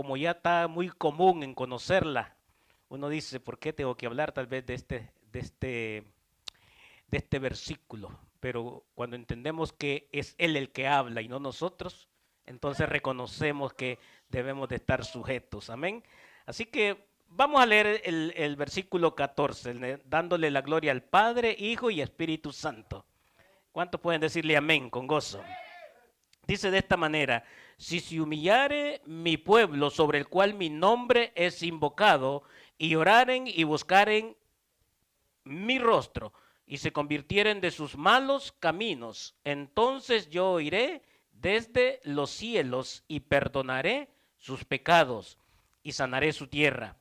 como ya está muy común en conocerla, uno dice, ¿por qué tengo que hablar tal vez de este versículo? Pero cuando entendemos que es Él el que habla y no nosotros, entonces reconocemos que debemos de estar sujetos. Amén. Así que vamos a leer el versículo 14, dándole la gloria al Padre, Hijo y Espíritu Santo. ¿Cuántos pueden decirle amén con gozo? Dice de esta manera: si se humillare mi pueblo sobre el cual mi nombre es invocado, y oraren y buscaren mi rostro, y se convirtieren de sus malos caminos, entonces yo oiré desde los cielos y perdonaré sus pecados y sanaré su tierra.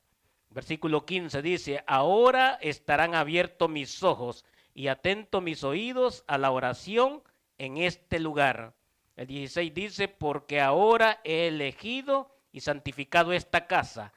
Versículo 15 dice: ahora estarán abiertos mis ojos y atentos mis oídos a la oración en este lugar. El 16 dice: porque ahora he elegido y santificado esta casa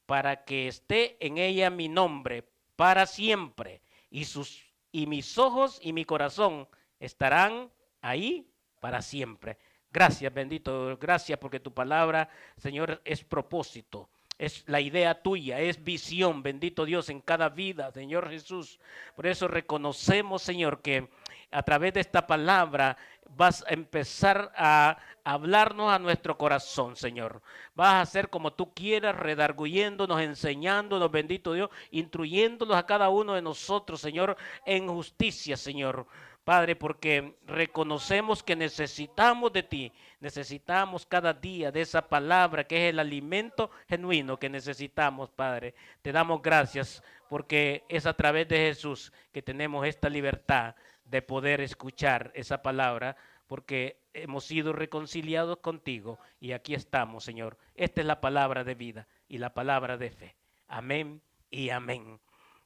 para que esté en ella mi nombre para siempre, y mis ojos y mi corazón estarán ahí para siempre. Gracias, bendito, gracias porque tu palabra, Señor, es propósito, es la idea tuya, es visión, bendito Dios, en cada vida, Señor Jesús. Por eso reconocemos, Señor, que a través de esta palabra vas a empezar a hablarnos a nuestro corazón, Señor. Vas a hacer como tú quieras, redarguyéndonos, enseñándonos, bendito Dios, instruyéndonos a cada uno de nosotros, Señor, en justicia, Señor. Padre, porque reconocemos que necesitamos de ti, necesitamos cada día de esa palabra que es el alimento genuino que necesitamos, Padre. Te damos gracias porque es a través de Jesús que tenemos esta libertad de poder escuchar esa palabra, porque hemos sido reconciliados contigo y aquí estamos, Señor. Esta es la palabra de vida y la palabra de fe. Amén y amén.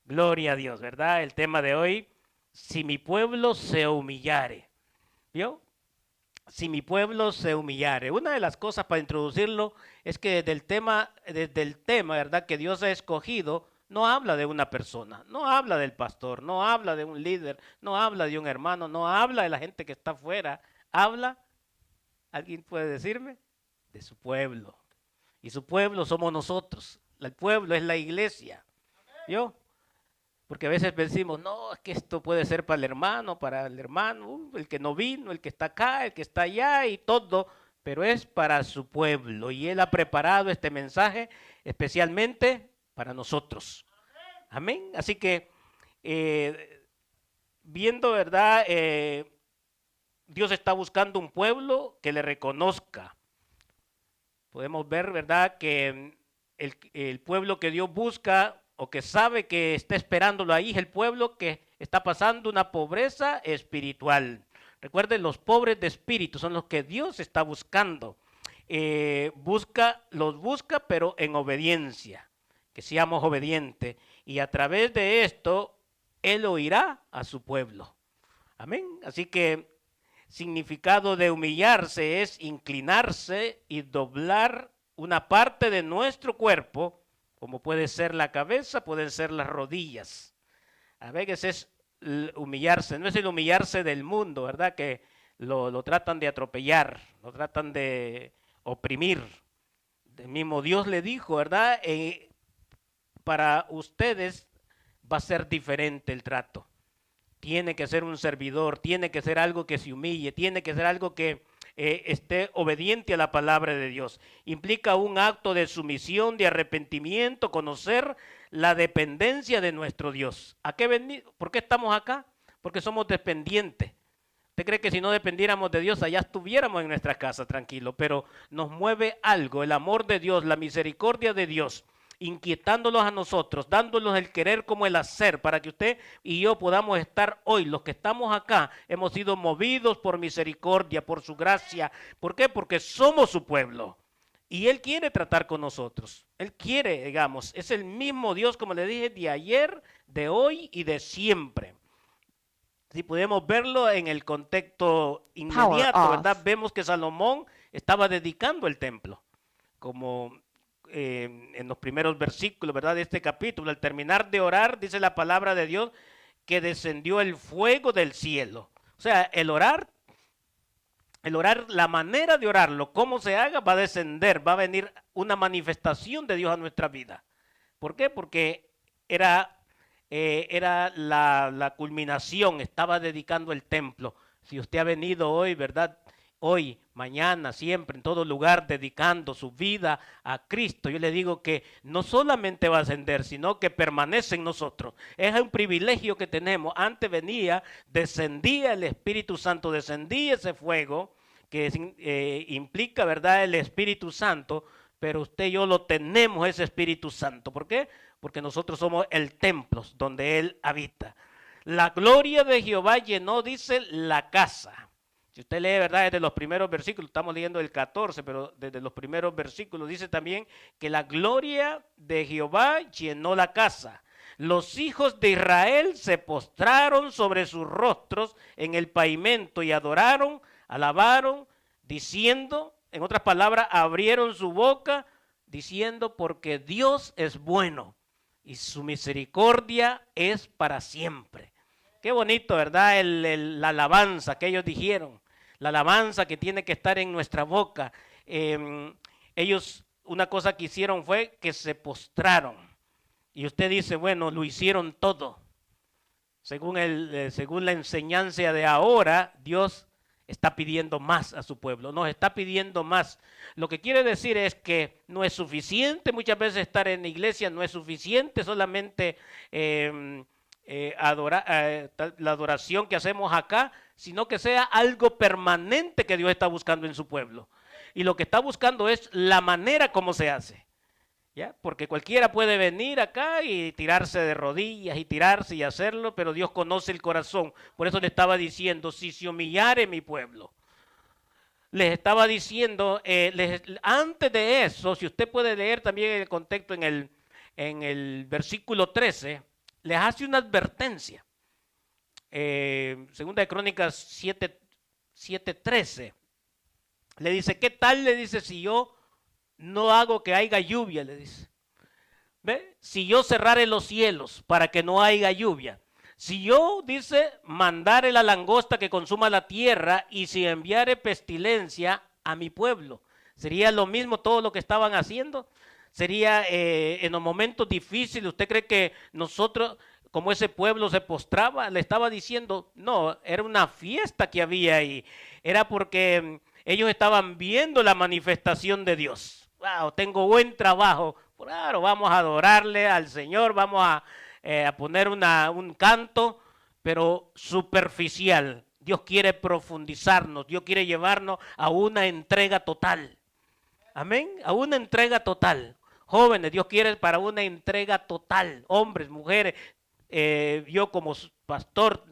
Gloria a Dios, ¿verdad? El tema de hoy: si mi pueblo se humillare. ¿Vio? Si mi pueblo se humillare. Una de las cosas para introducirlo es que desde el tema, ¿verdad?, que Dios ha escogido, no habla de una persona, no habla del pastor, no habla de un líder, no habla de un hermano, no habla de la gente que está afuera, habla, ¿alguien puede decirme? De su pueblo. Y su pueblo somos nosotros. El pueblo es la iglesia. ¿Vio? Porque a veces decimos, no, es que esto puede ser para el hermano, el que no vino, el que está acá, el que está allá y todo, pero es para su pueblo. Y Él ha preparado este mensaje especialmente para nosotros. Amén. Así que, viendo, ¿verdad? Dios está buscando un pueblo que le reconozca. Podemos ver, ¿verdad?, que el pueblo que Dios busca o que sabe que está esperándolo ahí es el pueblo que está pasando una pobreza espiritual. Recuerden, los pobres de espíritu son los que Dios está buscando. Los busca, pero en obediencia, que seamos obedientes. Y a través de esto, Él oirá a su pueblo. Amén. Así que significado de humillarse es inclinarse y doblar una parte de nuestro cuerpo, como puede ser la cabeza, pueden ser las rodillas. A veces es humillarse, no es el humillarse del mundo, ¿verdad? Que lo tratan de atropellar, lo tratan de oprimir. El mismo Dios le dijo, ¿verdad? Para ustedes va a ser diferente el trato. Tiene que ser un servidor, tiene que ser algo que se humille, tiene que ser algo que esté obediente a la palabra de Dios. Implica un acto de sumisión, de arrepentimiento, conocer la dependencia de nuestro Dios. ¿Por qué estamos acá? Porque somos dependientes. ¿Usted cree que si no dependiéramos de Dios, allá estuviéramos en nuestra casa tranquilo? Pero nos mueve algo, el amor de Dios, la misericordia de Dios, inquietándolos a nosotros, dándonos el querer como el hacer, para que usted y yo podamos estar hoy. Los que estamos acá hemos sido movidos por misericordia, por su gracia. ¿Por qué? Porque somos su pueblo. Y Él quiere tratar con nosotros. Él quiere, digamos, es el mismo Dios, como le dije, de ayer, de hoy y de siempre. Si podemos verlo en el contexto inmediato, ¿verdad? Vemos que Salomón estaba dedicando el templo, como en los primeros versículos, ¿verdad?, de este capítulo. Al terminar de orar, dice la palabra de Dios, que descendió el fuego del cielo. O sea, el orar el orar, la manera de orarlo, cómo se haga, va a descender, va a venir una manifestación de Dios a nuestra vida. ¿Por qué? Porque era la culminación, estaba dedicando el templo. Si usted ha venido hoy, ¿verdad? Hoy, mañana, siempre, en todo lugar, dedicando su vida a Cristo, yo le digo que no solamente va a ascender, sino que permanece en nosotros. Es un privilegio que tenemos. Antes venía, descendía el Espíritu Santo, descendía ese fuego que implica, ¿verdad?, el Espíritu Santo, pero usted y yo lo tenemos, ese Espíritu Santo. ¿Por qué? Porque nosotros somos el templo donde Él habita. La gloria de Jehová llenó, dice, la casa. Si usted lee, ¿verdad?, desde los primeros versículos, estamos leyendo el 14, pero desde los primeros versículos dice también que la gloria de Jehová llenó la casa. Los hijos de Israel se postraron sobre sus rostros en el pavimento y adoraron, alabaron, diciendo, en otras palabras, abrieron su boca, diciendo, porque Dios es bueno y su misericordia es para siempre. Qué bonito, ¿verdad? La alabanza que ellos dijeron. La alabanza que tiene que estar en nuestra boca. Ellos, una cosa que hicieron fue que se postraron. Y usted dice, bueno, lo hicieron todo. Según la enseñanza de ahora, Dios está pidiendo más a su pueblo. Nos está pidiendo más. Lo que quiere decir es que no es suficiente muchas veces estar en la iglesia, no es suficiente solamente la adoración que hacemos acá, sino que sea algo permanente que Dios está buscando en su pueblo. Y lo que está buscando es la manera como se hace. ¿Ya? Porque cualquiera puede venir acá y tirarse de rodillas y tirarse y hacerlo, pero Dios conoce el corazón. Por eso le estaba diciendo, si se humillare mi pueblo. Les estaba diciendo, antes de eso, si usted puede leer también el contexto en el versículo 13, les hace una advertencia. Segunda de Crónicas 7:13. Le dice, ¿qué tal? Le dice, si yo no hago que haya lluvia, le dice. ¿Ve? Si yo cerrare los cielos para que no haya lluvia. Si yo, dice, mandare la langosta que consuma la tierra y si enviare pestilencia a mi pueblo. ¿Sería lo mismo todo lo que estaban haciendo? Sería en los momentos difíciles. ¿Usted cree que nosotros, como ese pueblo se postraba? Le estaba diciendo, no, era una fiesta que había ahí. Era porque ellos estaban viendo la manifestación de Dios. Wow, tengo buen trabajo. Claro, vamos a adorarle al Señor, vamos a poner un canto, pero superficial. Dios quiere profundizarnos, Dios quiere llevarnos a una entrega total. Amén, a una entrega total. Jóvenes, Dios quiere para una entrega total. Hombres, mujeres, yo como pastor,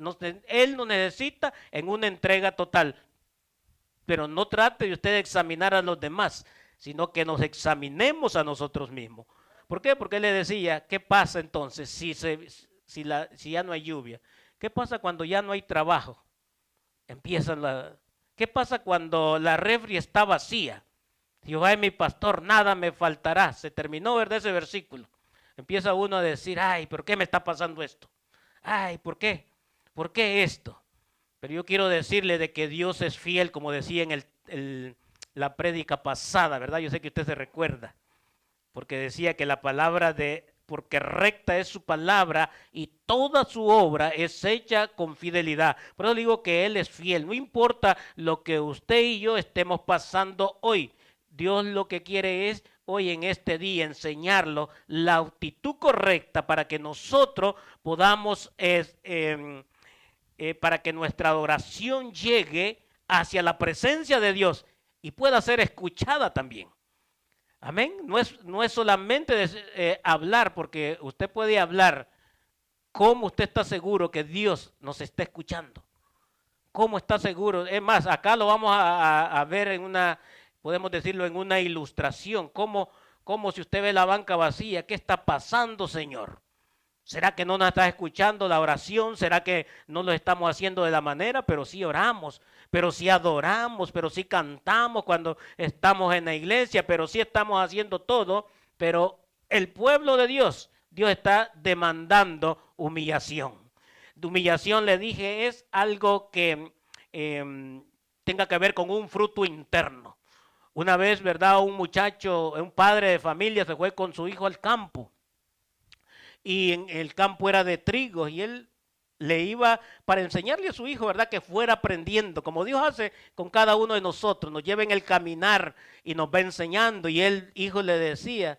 Él nos necesita en una entrega total. Pero no trate de usted examinar a los demás, sino que nos examinemos a nosotros mismos. ¿Por qué? Porque él le decía, ¿qué pasa entonces si ya no hay lluvia? ¿Qué pasa cuando ya no hay trabajo? ¿Qué pasa cuando la refri está vacía? Jehová es mi pastor, nada me faltará. Se terminó, ¿verdad? Ese versículo. Empieza uno a decir, ay, ¿por qué me está pasando esto? Ay, ¿por qué? ¿Por qué esto? Pero yo quiero decirle de que Dios es fiel, como decía en la prédica pasada, ¿verdad? Yo sé que usted se recuerda, porque decía que la palabra porque recta es su palabra y toda su obra es hecha con fidelidad. Por eso digo que Él es fiel, no importa lo que usted y yo estemos pasando hoy. Dios lo que quiere es hoy en este día enseñarlo la actitud correcta para que nosotros podamos para que nuestra adoración llegue hacia la presencia de Dios y pueda ser escuchada también. Amén. No es solamente hablar, porque usted puede hablar. ¿Cómo usted está seguro que Dios nos está escuchando? ¿Cómo está seguro? Es más, acá lo vamos a ver podemos decirlo en una ilustración. Como si usted ve la banca vacía, ¿qué está pasando, Señor? ¿Será que no nos está escuchando la oración? ¿Será que no lo estamos haciendo de la manera? Pero sí oramos, pero sí adoramos, pero sí cantamos cuando estamos en la iglesia, pero sí estamos haciendo todo. Pero el pueblo de Dios está demandando humillación. De humillación, le dije, es algo que tenga que ver con un fruto interno. Una vez, ¿verdad? Un muchacho, un padre de familia se fue con su hijo al campo y en el campo era de trigo y él le iba para enseñarle a su hijo, ¿verdad? Que fuera aprendiendo, como Dios hace con cada uno de nosotros, nos lleva en el caminar y nos va enseñando. Y el hijo le decía,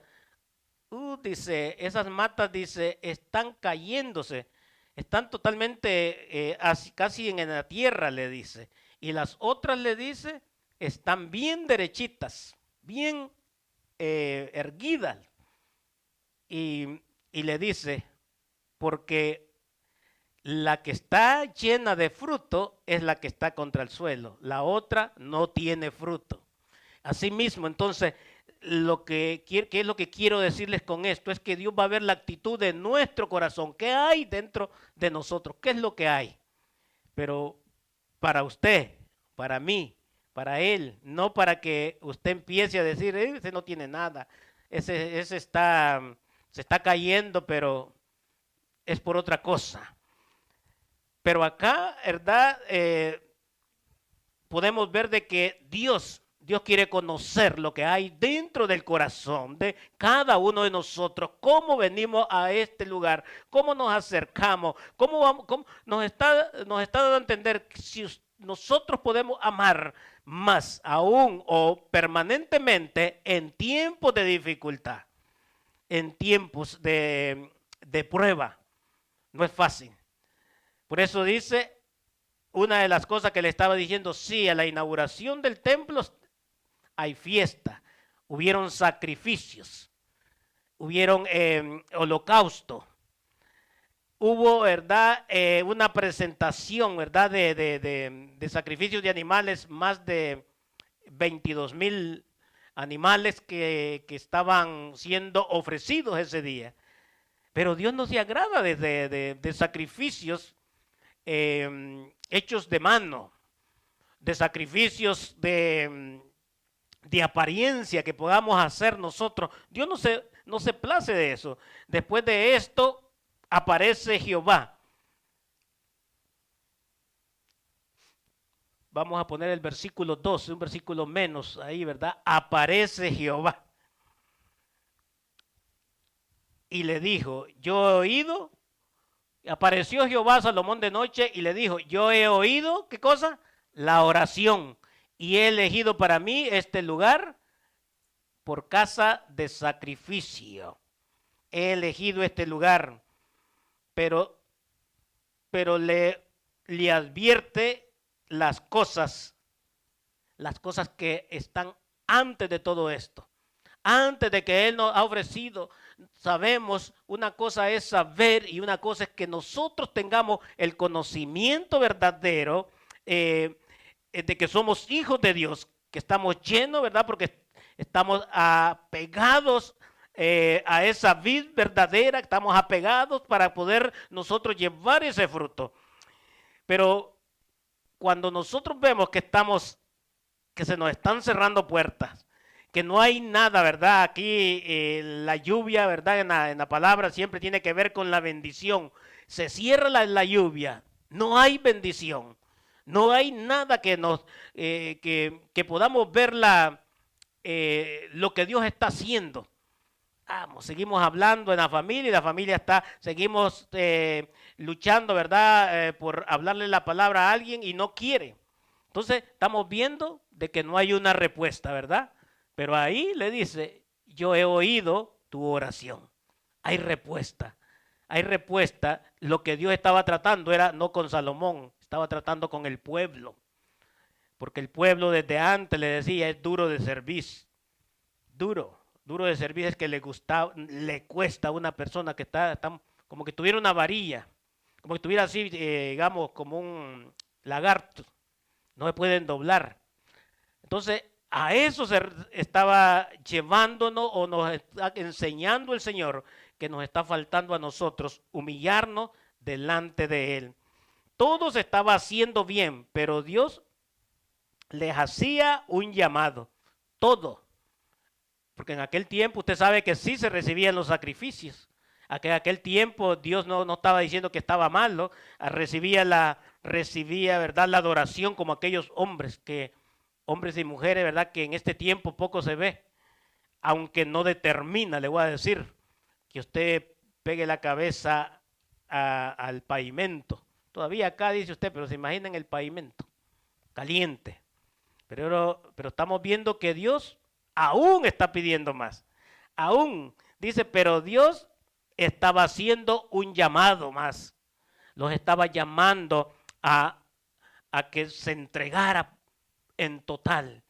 dice, esas matas, dice, están cayéndose, están totalmente casi en la tierra, le dice. Y las otras, le dice, están bien derechitas, bien erguidas. Y le dice, porque la que está llena de fruto es la que está contra el suelo, la otra no tiene fruto. Asimismo, entonces, ¿qué es lo que quiero decirles con esto? Es que Dios va a ver la actitud de nuestro corazón. ¿Qué hay dentro de nosotros? ¿Qué es lo que hay? Pero para usted, para mí, para él, no para que usted empiece a decir, ese no tiene nada, ese se está cayendo, pero es por otra cosa. Pero acá, ¿verdad? Podemos ver de que Dios quiere conocer lo que hay dentro del corazón de cada uno de nosotros, cómo venimos a este lugar, cómo nos acercamos, cómo nos está dando a entender que si nosotros podemos amar más aún o permanentemente en tiempos de dificultad, en tiempos de prueba. No es fácil. Por eso dice, una de las cosas que le estaba diciendo, sí, a la inauguración del templo hay fiesta, hubieron sacrificios, hubieron holocausto, hubo, ¿verdad? Una presentación, ¿verdad? De sacrificios de animales, más de 22,000 animales que estaban siendo ofrecidos ese día. Pero Dios no se agrada de sacrificios hechos de mano, de sacrificios de apariencia que podamos hacer nosotros. Dios no se place de eso. Después de esto aparece Jehová. Vamos a poner el versículo 12, un versículo menos ahí, ¿verdad? Aparece Jehová. Y le dijo, yo he oído. Apareció Jehová a Salomón de noche y le dijo, yo he oído, ¿qué cosa? La oración. Y he elegido para mí este lugar por casa de sacrificio. He elegido este lugar. Pero le advierte las cosas que están antes de todo esto. Antes de que Él nos ha ofrecido, sabemos, una cosa es saber y una cosa es que nosotros tengamos el conocimiento verdadero de que somos hijos de Dios, que estamos llenos, ¿verdad? Porque estamos apegados a esa vid verdadera, estamos apegados para poder nosotros llevar ese fruto. Pero cuando nosotros vemos que se nos están cerrando puertas, que no hay nada, ¿verdad? Aquí la lluvia, ¿verdad? En la palabra siempre tiene que ver con la bendición. Se cierra la lluvia, no hay bendición, no hay nada que podamos ver lo que Dios está haciendo. Seguimos hablando en la familia y la familia seguimos luchando, ¿verdad? Por hablarle la palabra a alguien y no quiere. Entonces estamos viendo de que no hay una respuesta, ¿verdad? Pero ahí le dice, yo he oído tu oración. Hay respuesta. Hay respuesta. Lo que Dios estaba tratando era no con Salomón, estaba tratando con el pueblo. Porque el pueblo desde antes le decía, es duro de servir. Duro de servir es que le cuesta a una persona que está como que tuviera una varilla, como que tuviera así, digamos, como un lagarto. No se pueden doblar. Entonces, a eso se estaba llevándonos o nos está enseñando el Señor, que nos está faltando a nosotros humillarnos delante de Él. Todo se estaba haciendo bien, pero Dios les hacía un llamado. Todo. Porque en aquel tiempo usted sabe que sí se recibían los sacrificios. En aquel tiempo Dios no estaba diciendo que estaba mal, ¿no? Recibía recibía, ¿verdad?, la adoración como aquellos hombres hombres y mujeres, ¿verdad?, que en este tiempo poco se ve, aunque no determina, le voy a decir, que usted pegue la cabeza al pavimento. Todavía acá dice usted, pero se imagina en el pavimento, caliente. Pero estamos viendo que Dios aún está pidiendo más. Aún, dice, pero Dios estaba haciendo un llamado más. Los estaba llamando a que se entregara en total.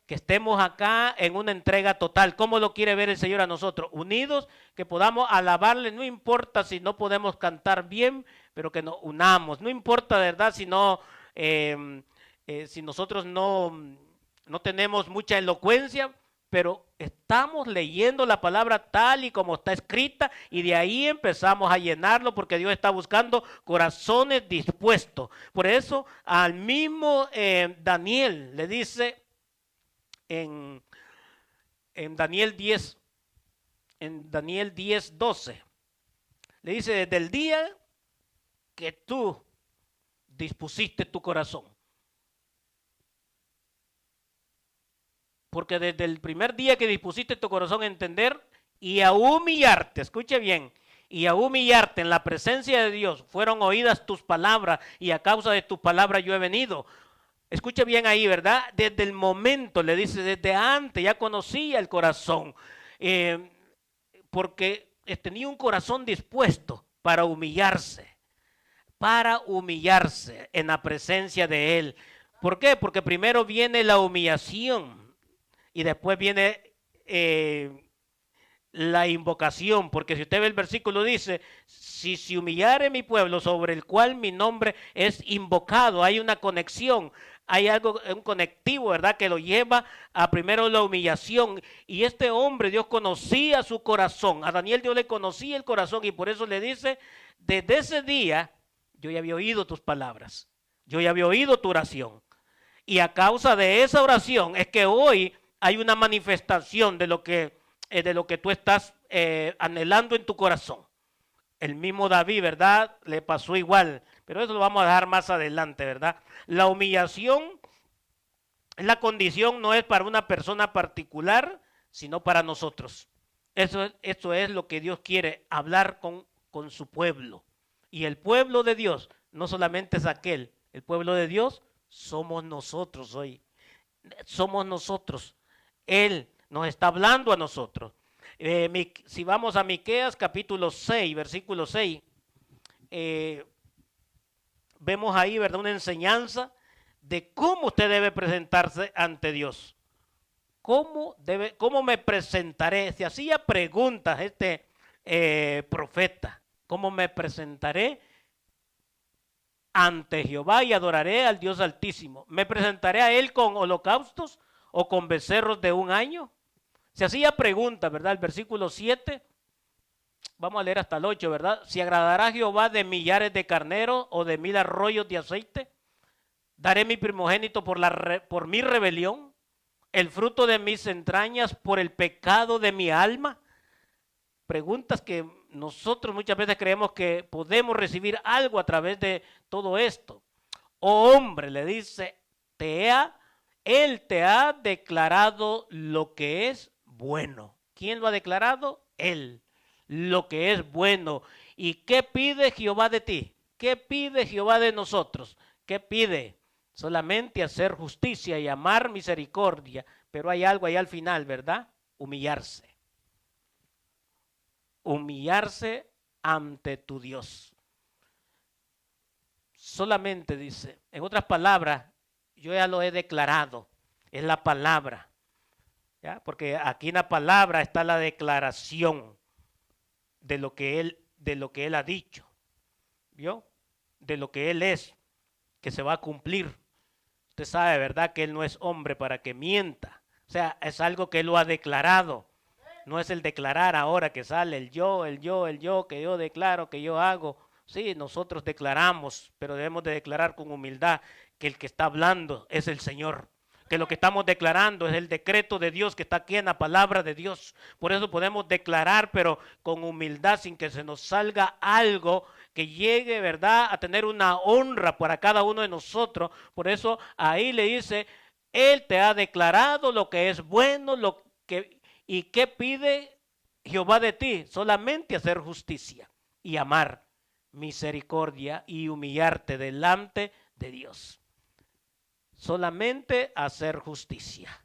Que estemos acá en una entrega total. ¿Cómo lo quiere ver el Señor a nosotros? Unidos, que podamos alabarle, no importa si no podemos cantar bien, pero que nos unamos. No importa, ¿verdad?, si si nosotros no tenemos mucha elocuencia, pero estamos leyendo la palabra tal y como está escrita y de ahí empezamos a llenarlo porque Dios está buscando corazones dispuestos. Por eso al mismo Daniel le dice en Daniel 10, en Daniel 10:12, le dice, desde el día que tú dispusiste tu corazón. Porque desde el primer día que dispusiste tu corazón a entender y a humillarte, escuche bien, y a humillarte en la presencia de Dios, fueron oídas tus palabras y a causa de tus palabras yo he venido. Escuche bien ahí, ¿verdad? Desde el momento, le dice, desde antes ya conocía el corazón, porque tenía un corazón dispuesto para humillarse en la presencia de Él. ¿Por qué? Porque primero viene la humillación y después viene la invocación, porque si usted ve el versículo dice, si se humillare mi pueblo sobre el cual mi nombre es invocado, hay una conexión, hay algo, un conectivo, ¿verdad?, que lo lleva a primero la humillación. Y este hombre, Dios conocía su corazón, a Daniel Dios le conocía el corazón y por eso le dice, desde ese día yo ya había oído tus palabras, yo ya había oído tu oración. Y a causa de esa oración es que hoy hay una manifestación de lo que tú estás anhelando en tu corazón. El mismo David, ¿verdad?, le pasó igual, pero eso lo vamos a dejar más adelante, ¿verdad? La humillación, la condición no es para una persona particular, sino para nosotros. Eso es lo que Dios quiere hablar con su pueblo. Y el pueblo de Dios no solamente es aquel, el pueblo de Dios somos nosotros hoy. Somos nosotros. Él nos está hablando a nosotros. Si vamos a Miqueas capítulo 6, versículo 6, vemos ahí, ¿verdad?, una enseñanza de cómo usted debe presentarse ante Dios. ¿Cómo me presentaré? Se hacía preguntas este profeta. ¿Cómo me presentaré ante Jehová y adoraré al Dios Altísimo? ¿Me presentaré a Él con holocaustos o con becerros de un año? Se hacía pregunta, ¿verdad? El versículo 7, vamos a leer hasta el 8, ¿verdad? ¿Si agradará a Jehová de millares de carneros o de 1000 arroyos de aceite? ¿Daré mi primogénito por mi rebelión? ¿El fruto de mis entrañas por el pecado de mi alma? Preguntas que nosotros muchas veces creemos que podemos recibir algo a través de todo esto. Oh hombre, le dice, Él te ha declarado lo que es bueno. ¿Quién lo ha declarado? Él. Lo que es bueno. ¿Y qué pide Jehová de ti? ¿Qué pide Jehová de nosotros? ¿Qué pide? Solamente hacer justicia y amar misericordia. Pero hay algo ahí al final, ¿verdad? Humillarse. Humillarse ante tu Dios. Solamente dice, en otras palabras, yo ya lo he declarado, es la palabra, ¿ya? Porque aquí en la palabra está la declaración de lo que él ha dicho, ¿vio? De lo que Él es, que se va a cumplir. Usted sabe, ¿verdad?, que Él no es hombre para que mienta. O sea, es algo que Él lo ha declarado. No es el declarar ahora que sale el yo, que yo declaro, que yo hago. Sí, nosotros declaramos, pero debemos de declarar con humildad que el que está hablando es el Señor. que lo que estamos declarando es el decreto de Dios que está aquí en la palabra de Dios. Por eso podemos declarar, pero con humildad, sin que se nos salga algo que llegue, ¿verdad?, a tener una honra para cada uno de nosotros. Por eso ahí le dice, Él te ha declarado lo que es bueno, y qué pide Jehová de ti, solamente hacer justicia y amar, misericordia y humillarte delante de Dios. Solamente hacer justicia.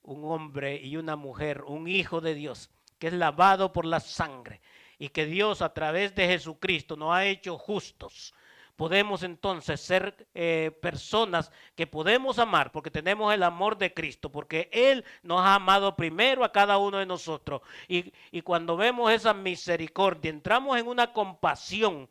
Un hombre y una mujer, un hijo de Dios, que es lavado por la sangre y que Dios a través de Jesucristo nos ha hecho justos. Podemos entonces ser personas que podemos amar porque tenemos el amor de Cristo, porque Él nos ha amado primero a cada uno de nosotros. Y cuando vemos esa misericordia, entramos en una compasión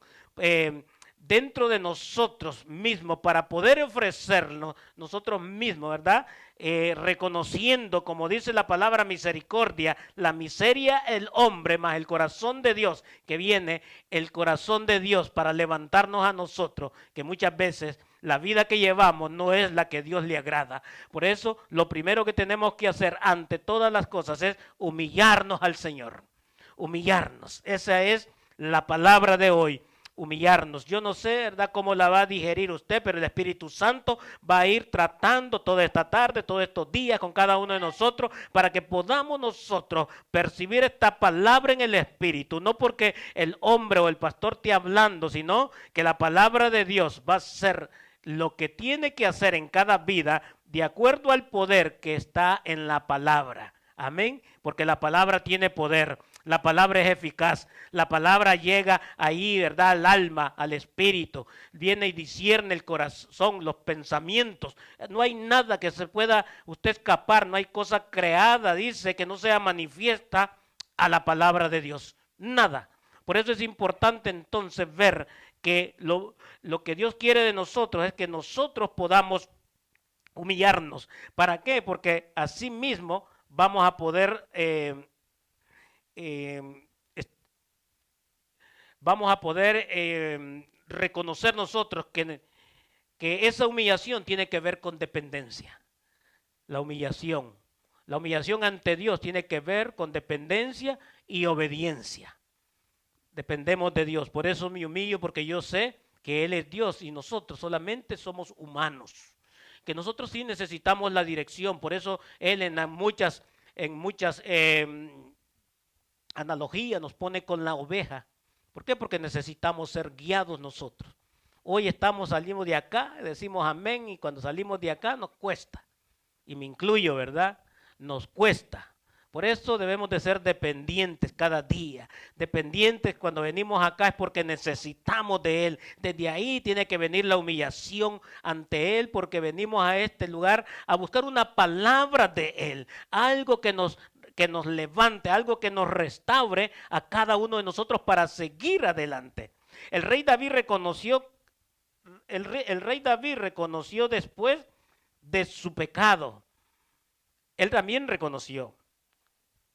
dentro de nosotros mismos para poder ofrecernos nosotros mismos, ¿verdad? Reconociendo, como dice la palabra misericordia, la miseria el hombre más el corazón de Dios, que viene el corazón de Dios para levantarnos a nosotros, que muchas veces la vida que llevamos no es la que Dios le agrada. Por eso lo primero que tenemos que hacer ante todas las cosas es humillarnos al Señor, humillarnos. Esa es la palabra de hoy. Humillarnos. Yo no sé, ¿verdad?, cómo la va a digerir usted, pero el Espíritu Santo va a ir tratando toda esta tarde, todos estos días con cada uno de nosotros para que podamos nosotros percibir esta palabra en el Espíritu, no porque el hombre o el pastor esté hablando, sino que la palabra de Dios va a ser lo que tiene que hacer en cada vida de acuerdo al poder que está en la palabra. Amén, porque la palabra tiene poder. La palabra es eficaz, la palabra llega ahí, ¿verdad?, al alma, al espíritu, viene y discierne el corazón, los pensamientos. No hay nada que se pueda usted escapar, no hay cosa creada, dice, que no sea manifiesta a la palabra de Dios. Nada. Por eso es importante entonces ver que lo que Dios quiere de nosotros es que nosotros podamos humillarnos. ¿Para qué? Porque así mismo vamos a poder reconocer nosotros que esa humillación tiene que ver con dependencia. La humillación ante Dios tiene que ver con dependencia y obediencia. Dependemos de Dios, por eso me humillo, porque yo sé que Él es Dios y nosotros solamente somos humanos, que nosotros sí necesitamos la dirección. Por eso Él en muchas analogía nos pone con la oveja. ¿Por qué? Porque necesitamos ser guiados nosotros. Hoy salimos de acá, decimos amén, y cuando salimos de acá nos cuesta. Y me incluyo, ¿verdad? Nos cuesta. Por eso debemos de ser dependientes cada día. Dependientes cuando venimos acá es porque necesitamos de Él. Desde ahí tiene que venir la humillación ante Él, porque venimos a este lugar a buscar una palabra de Él. Algo que nos levante, algo que nos restaure a cada uno de nosotros para seguir adelante. El rey David reconoció después de su pecado. Él también reconoció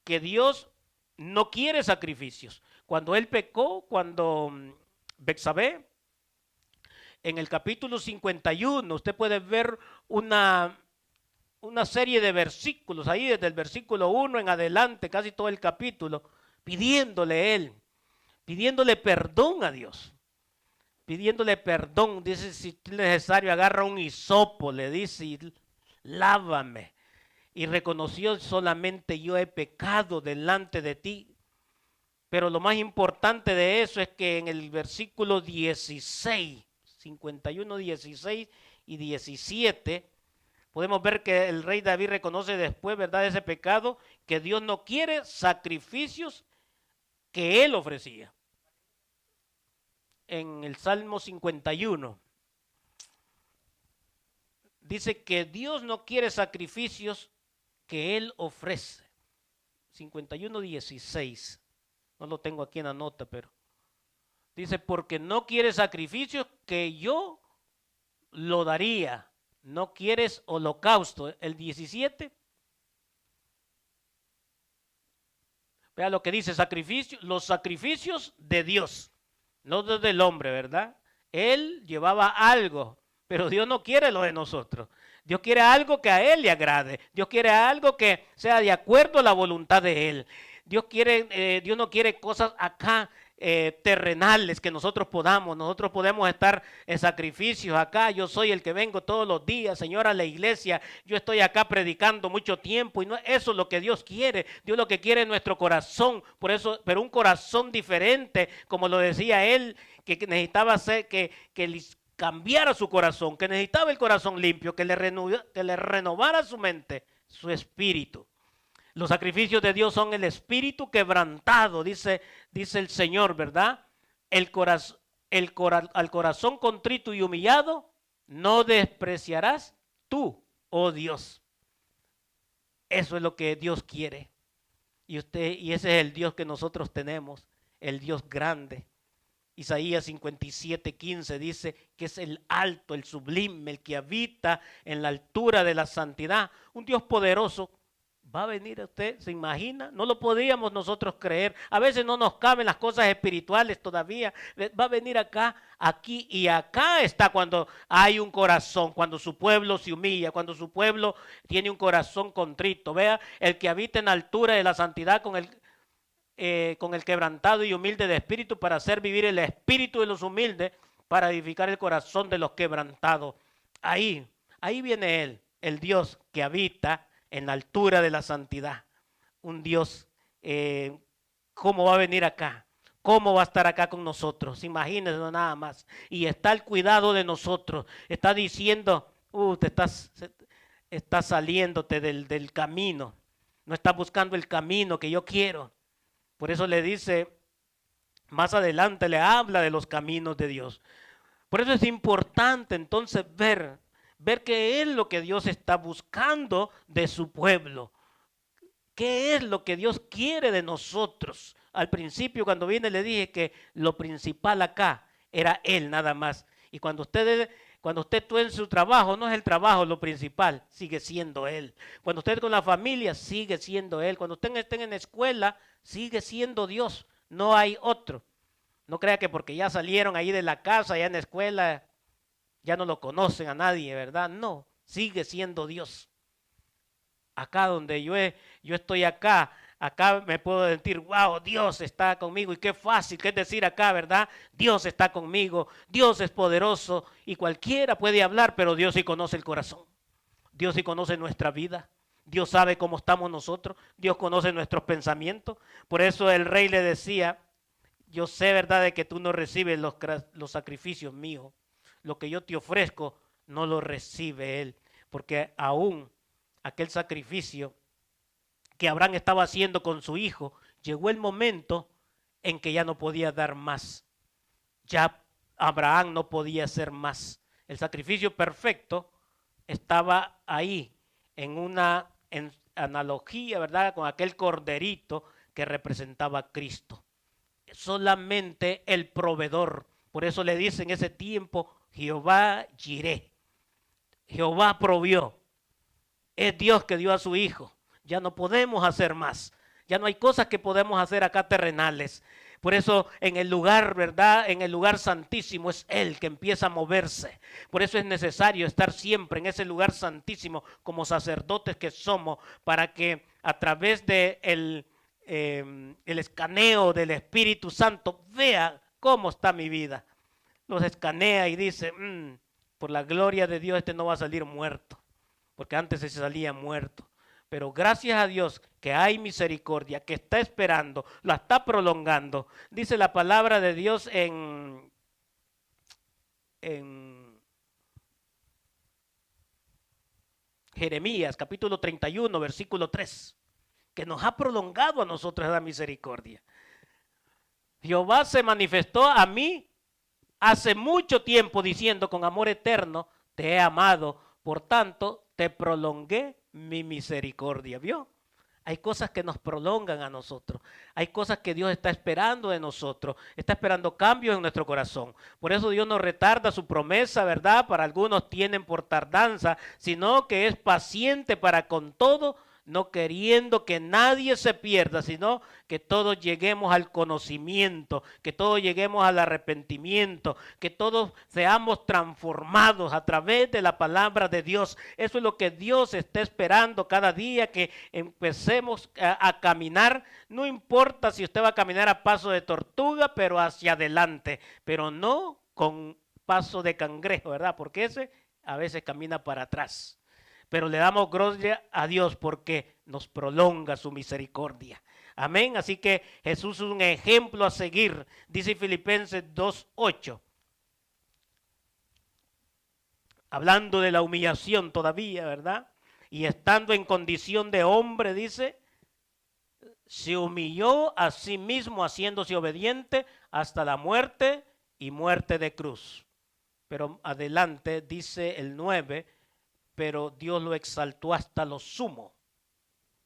que Dios no quiere sacrificios. Cuando él pecó, cuando Betsabé, en el capítulo 51, usted puede ver una serie de versículos, ahí desde el versículo 1 en adelante, casi todo el capítulo, pidiéndole perdón a Dios. Pidiéndole perdón, dice, si es necesario, agarra un hisopo, le dice, y lávame. Y reconoció, solamente yo he pecado delante de ti. Pero lo más importante de eso es que en el versículo 16, 51, 16 y 17, podemos ver que el rey David reconoce después, ¿verdad?, de ese pecado, que Dios no quiere sacrificios que él ofrecía. En el Salmo 51, dice que Dios no quiere sacrificios que él ofrece. 51:16. No lo tengo aquí en la nota, pero dice, porque no quiere sacrificios que yo lo daría. No quieres holocausto. El 17. Vea lo que dice, los sacrificios de Dios, no del hombre, ¿verdad? Él llevaba algo, pero Dios no quiere lo de nosotros. Dios quiere algo que a Él le agrade. Dios quiere algo que sea de acuerdo a la voluntad de Él. Dios no quiere cosas acá terrenales que nosotros podamos. Nosotros podemos estar en sacrificios acá. Yo soy el que vengo todos los días, Señor, a la iglesia. Yo estoy acá predicando mucho tiempo y no eso es lo que Dios quiere. Dios lo que quiere es nuestro corazón. Por eso, pero un corazón diferente, como lo decía Él, que necesitaba hacer que cambiara su corazón, que necesitaba el corazón limpio, que le renovara su mente, su espíritu. Los sacrificios de Dios son el espíritu quebrantado, dice el Señor, ¿verdad? Al corazón contrito y humillado no despreciarás tú, oh Dios. Eso es lo que Dios quiere. Y ese es el Dios que nosotros tenemos, el Dios grande. Isaías 57:15 dice que es el alto, el sublime, el que habita en la altura de la santidad. Un Dios poderoso va a venir a usted, ¿se imagina? No lo podíamos nosotros creer. A veces no nos caben las cosas espirituales todavía. Va a venir acá, aquí y acá está cuando hay un corazón, cuando su pueblo se humilla, cuando su pueblo tiene un corazón contrito. Vea, el que habita en la altura de la santidad con el quebrantado y humilde de espíritu, para hacer vivir el espíritu de los humildes, para edificar el corazón de los quebrantados. Ahí viene Él, el Dios que habita en la altura de la santidad. Un Dios, ¿cómo va a venir acá? ¿Cómo va a estar acá con nosotros? Imagínense nada más. Y está al cuidado de nosotros. Está diciendo, te estás saliéndote del camino. No estás buscando el camino que yo quiero. Por eso le dice, más adelante le habla de los caminos de Dios. Por eso es importante entonces ver qué es lo que Dios está buscando de su pueblo. ¿Qué es lo que Dios quiere de nosotros? Al principio cuando vine le dije que lo principal acá era Él nada más. Y cuando usted esté en su trabajo, no es el trabajo lo principal, sigue siendo Él. Cuando usted con la familia, sigue siendo Él. Cuando usted esté en la escuela, sigue siendo Dios. No hay otro. No crea que porque ya salieron ahí de la casa, ya en la escuela, ya no lo conocen a nadie, ¿verdad? No, sigue siendo Dios. Acá donde yo estoy acá me puedo decir, wow, Dios está conmigo. Y qué fácil que es decir acá, ¿verdad? Dios está conmigo, Dios es poderoso y cualquiera puede hablar, pero Dios sí conoce el corazón. Dios sí conoce nuestra vida. Dios sabe cómo estamos nosotros. Dios conoce nuestros pensamientos. Por eso el rey le decía, yo sé, ¿verdad?, de que tú no recibes los sacrificios míos. Lo que yo te ofrezco no lo recibe Él, porque aún aquel sacrificio que Abraham estaba haciendo con su hijo, llegó el momento en que ya no podía dar más. Ya Abraham no podía hacer más. El sacrificio perfecto estaba ahí en analogía, ¿verdad?, con aquel corderito que representaba a Cristo. Solamente el proveedor. Por eso le dice en ese tiempo, Jehová Jireh. Jehová provió. Es Dios que dio a su hijo. Ya no podemos hacer más. Ya no hay cosas que podemos hacer acá terrenales. Por eso en el lugar, ¿verdad?, en el lugar santísimo es Él que empieza a moverse. Por eso es necesario estar siempre en ese lugar santísimo como sacerdotes que somos, para que a través de el escaneo del Espíritu Santo vea cómo está mi vida. Los escanea y dice, por la gloria de Dios este no va a salir muerto, porque antes se salía muerto. Pero gracias a Dios que hay misericordia, que está esperando, la está prolongando. Dice la palabra de Dios en Jeremías capítulo 31, versículo 3, que nos ha prolongado a nosotros la misericordia. Jehová se manifestó a mí hace mucho tiempo diciendo, con amor eterno te he amado, por tanto te prolongué mi misericordia. ¿Vio? Hay cosas que nos prolongan a nosotros. Hay cosas que Dios está esperando de nosotros. Está esperando cambios en nuestro corazón. Por eso Dios no retarda su promesa, ¿verdad? Para algunos tienen por tardanza, sino que es paciente para con todo, no queriendo que nadie se pierda, sino que todos lleguemos al conocimiento, que todos lleguemos al arrepentimiento, que todos seamos transformados a través de la palabra de Dios. Eso es lo que Dios está esperando cada día, que empecemos a caminar. No importa si usted va a caminar a paso de tortuga, pero hacia adelante, pero no con paso de cangrejo, ¿verdad? Porque ese a veces camina para atrás. Pero le damos gloria a Dios porque nos prolonga su misericordia. Amén. Así que Jesús es un ejemplo a seguir. Dice Filipenses 2:8. Hablando de la humillación todavía, ¿verdad? Y estando en condición de hombre, dice, se humilló a sí mismo haciéndose obediente hasta la muerte y muerte de cruz. Pero adelante dice el 9, pero Dios lo exaltó hasta lo sumo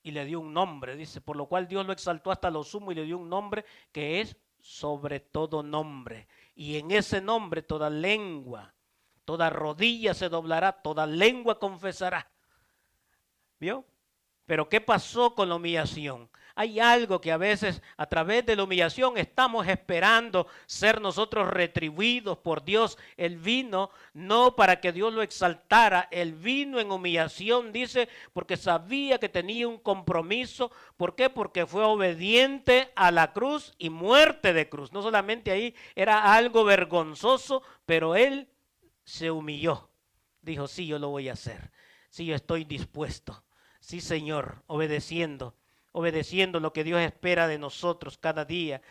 y le dio un nombre, dice, por lo cual Dios lo exaltó hasta lo sumo y le dio un nombre que es sobre todo nombre. Y en ese nombre toda lengua, toda rodilla se doblará, toda lengua confesará. ¿Vio? Pero ¿qué pasó con la humillación? Hay algo que a veces a través de la humillación estamos esperando ser nosotros retribuidos por Dios. Él vino no para que Dios lo exaltara, Él vino en humillación, dice, porque sabía que tenía un compromiso. ¿Por qué? Porque fue obediente a la cruz y muerte de cruz. No solamente ahí era algo vergonzoso, pero Él se humilló. Dijo, sí, yo lo voy a hacer. Sí, yo estoy dispuesto. Sí, Señor, obedeciendo lo que Dios espera de nosotros cada día.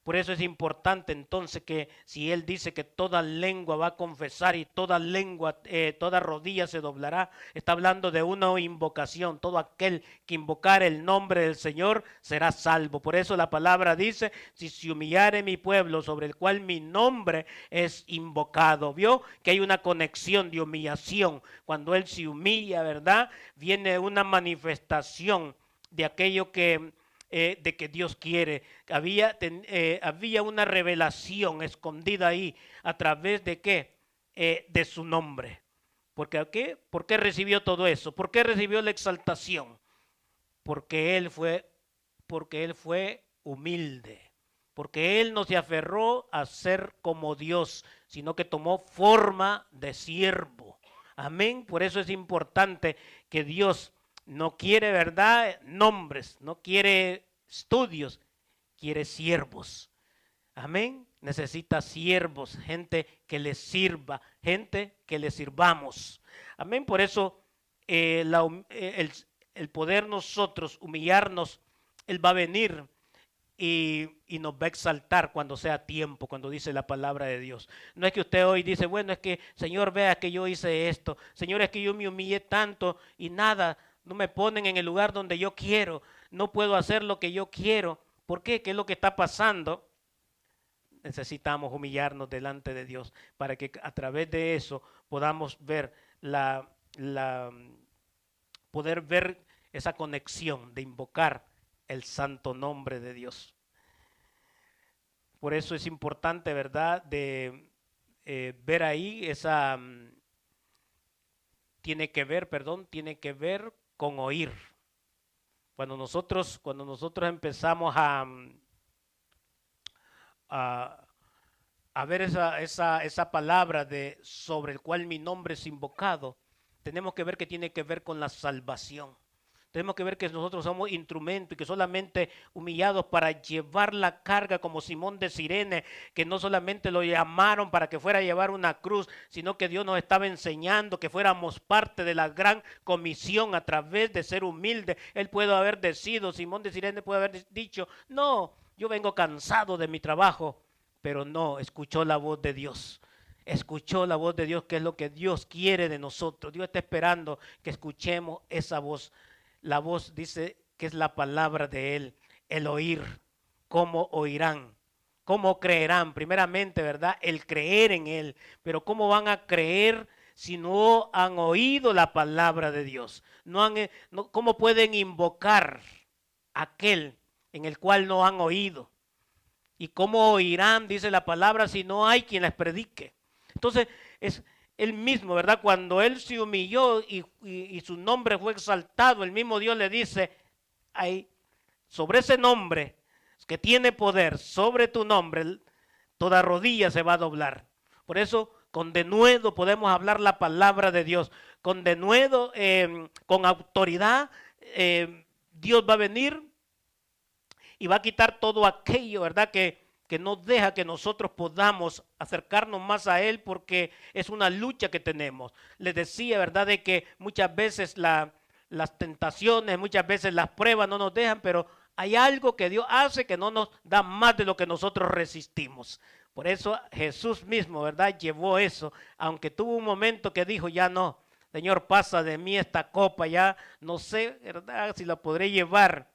Por eso es importante entonces que si Él dice que toda lengua va a confesar y toda lengua, toda rodilla se doblará, está hablando de una invocación. Todo aquel que invocar el nombre del Señor será salvo. Por eso la palabra dice, si se humillare mi pueblo sobre el cual mi nombre es invocado. ¿Vio? Que hay una conexión de humillación. Cuando Él se humilla, ¿verdad? Viene una manifestación de aquello que de que Dios quiere. Había una revelación escondida ahí a través de qué, de su nombre. ¿Por qué recibió todo eso? ¿Por qué recibió la exaltación? Porque él fue humilde. Porque Él no se aferró a ser como Dios, sino que tomó forma de siervo. Amén. Por eso es importante que Dios no quiere, ¿verdad?, nombres, no quiere estudios, quiere siervos. Amén. Necesita siervos, gente que le sirva, gente que le sirvamos. Amén. Por eso el poder nosotros humillarnos, Él va a venir y nos va a exaltar cuando sea tiempo, cuando dice la palabra de Dios. No es que usted hoy dice, bueno, es que Señor, vea que yo hice esto. Señor, es que yo me humillé tanto y nada, no me ponen en el lugar donde yo quiero. No puedo hacer lo que yo quiero. ¿Por qué? ¿Qué es lo que está pasando? Necesitamos humillarnos delante de Dios para que a través de eso podamos ver poder ver esa conexión de invocar el santo nombre de Dios. Por eso es importante, ¿verdad?, de ver ahí tiene que ver con oír. Cuando nosotros empezamos a ver esa palabra de sobre el cual mi nombre es invocado, tenemos que ver que tiene que ver con la salvación. Tenemos que ver que nosotros somos instrumentos y que solamente humillados para llevar la carga como Simón de Cirene, que no solamente lo llamaron para que fuera a llevar una cruz, sino que Dios nos estaba enseñando que fuéramos parte de la gran comisión a través de ser humilde. Él puede haber decidido, Simón de Cirene puede haber dicho, no, yo vengo cansado de mi trabajo, pero no, escuchó la voz de Dios. Escuchó la voz de Dios, que es lo que Dios quiere de nosotros. Dios está esperando que escuchemos esa voz. La voz dice que es la palabra de Él, el oír. ¿Cómo oirán? ¿Cómo creerán? Primeramente, ¿verdad? El creer en Él. Pero ¿cómo van a creer si no han oído la palabra de Dios? ¿Cómo pueden invocar aquel en el cual no han oído? ¿Y cómo oirán, dice la palabra, si no hay quien les predique? Entonces, él mismo, ¿verdad? Cuando él se humilló y su nombre fue exaltado, el mismo Dios le dice, ahí, sobre ese nombre que tiene poder, sobre tu nombre, toda rodilla se va a doblar. Por eso, con denuedo podemos hablar la palabra de Dios. Con denuedo, con autoridad, Dios va a venir y va a quitar todo aquello, ¿verdad? Que no deja que nosotros podamos acercarnos más a Él, porque es una lucha que tenemos. Les decía, ¿verdad? De que muchas veces las tentaciones, muchas veces las pruebas no nos dejan, pero hay algo que Dios hace que no nos da más de lo que nosotros resistimos. Por eso Jesús mismo, ¿verdad? Llevó eso, aunque tuvo un momento que dijo, ya no, Señor, pasa de mí esta copa, ya no sé, ¿verdad? Si la podré llevar.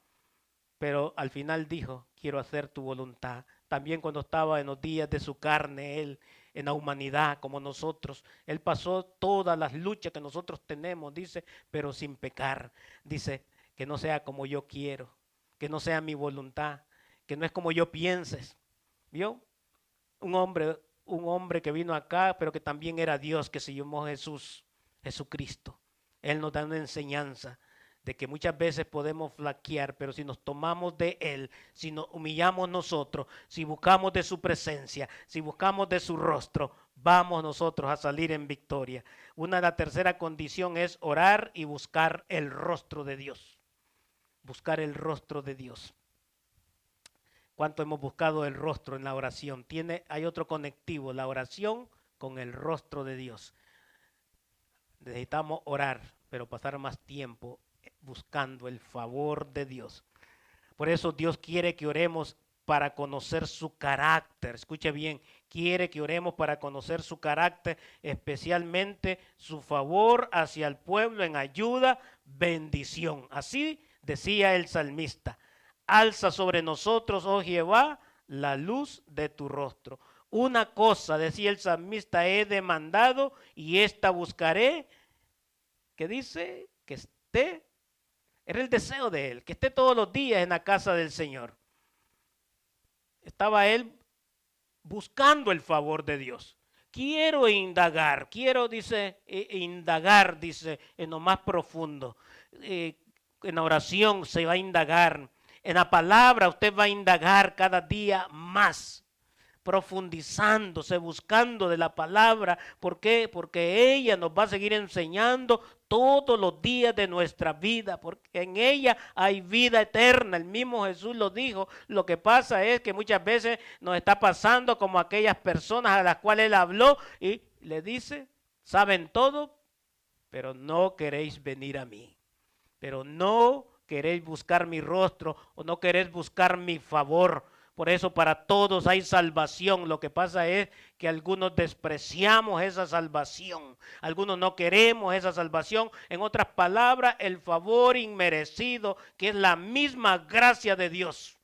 Pero al final dijo, quiero hacer tu voluntad. También cuando estaba en los días de su carne, Él en la humanidad como nosotros, Él pasó todas las luchas que nosotros tenemos, dice, pero sin pecar. Dice, que no sea como yo quiero, que no sea mi voluntad, que no es como yo pienses. ¿Vio? Un hombre que vino acá, pero que también era Dios, que se llamó Jesucristo. Él nos da una enseñanza de que muchas veces podemos flaquear, pero si nos tomamos de Él, si nos humillamos nosotros, si buscamos de su presencia, si buscamos de su rostro, vamos nosotros a salir en victoria. La tercera condición es orar y buscar el rostro de Dios. Buscar el rostro de Dios. ¿Cuánto hemos buscado el rostro en la oración? Hay otro conectivo, la oración con el rostro de Dios. Necesitamos orar, pero pasar más tiempo buscando el favor de Dios. Por eso Dios quiere que oremos para conocer su carácter. Escuche bien, quiere que oremos para conocer su carácter, especialmente su favor hacia el pueblo en ayuda, bendición. Así decía el salmista, alza sobre nosotros, oh Jehová, la luz de tu rostro. Una cosa, decía el salmista, he demandado y esta buscaré, que dice que esté. Era el deseo de él, que esté todos los días en la casa del Señor. Estaba él buscando el favor de Dios. Quiero indagar, dice, en lo más profundo. En la oración se va a indagar. En la palabra usted va a indagar cada día más, profundizándose, buscando de la palabra. ¿Por qué? Porque ella nos va a seguir enseñando todos los días de nuestra vida, porque en ella hay vida eterna. El mismo Jesús lo dijo. Lo que pasa es que muchas veces nos está pasando como aquellas personas a las cuales Él habló y le dice, saben todo, pero no queréis venir a mí, pero no queréis buscar mi rostro o no queréis buscar mi favor. Por eso para todos hay salvación. Lo que pasa es que algunos despreciamos esa salvación. Algunos no queremos esa salvación. En otras palabras, el favor inmerecido, que es la misma gracia de Dios.